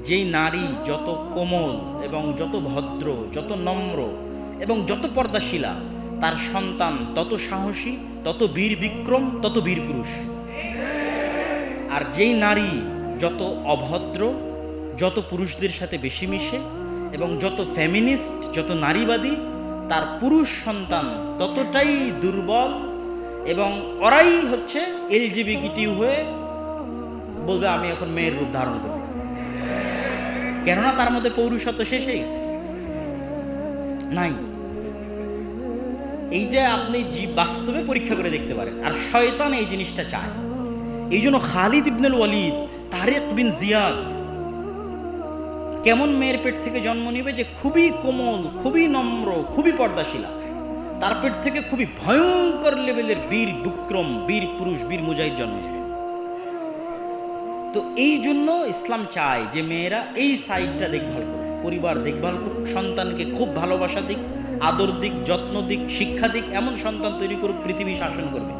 যেই নারী যত কোমল এবং যত ভদ্র, যত নম্র এবং যত পর্দাশীলা, তার সন্তান তত সাহসী, তত বীর বিক্রম, তত বীর পুরুষ। আর যেই নারী যত অভদ্র, যত পুরুষদের সাথে বেশি মিশে এবং যত ফেমিনিস্ট, যত নারীবাদী, তার পুরুষ সন্তান ততটাই দুর্বল এবং ওরাই হচ্ছে এলজিবিটি হয়ে বলবে আমি এখন মেয়ের রূপ ধারণ করব, কেননা তার মধ্যে পৌরুষত্ব শেষ হয়ে গেছে, নাই। এইটা আপনি বাস্তবে পরীক্ষা করে দেখতে পারেন। আর শয়তান এই জিনিসটা চায়। এই জন্য খালিদ ইবনুল ওয়ালিদ, তারেক বিন জিয়াদ কেমন মেয়ের পেট থেকে জন্ম নিবে যে খুবই কোমল, খুবই নম্র, খুবই পর্দাশীলা, তার পেট থেকে খুবই ভয়ঙ্কর লেভেলের বীর বিক্রম, বীর পুরুষ, বীর মুজাহিদ জন্ম নেবে। তো এই জন্য ইসলাম চায় যে মেয়েরা এই সাইডটা দেখভাল করুক, পরিবার দেখভাল করুক, সন্তানকে খুব ভালোবাসা দিক, আদর দিক, যত্ন দিক, শিক্ষা দিক, এমন সন্তান তৈরি করুক পৃথিবী শাসন করবে।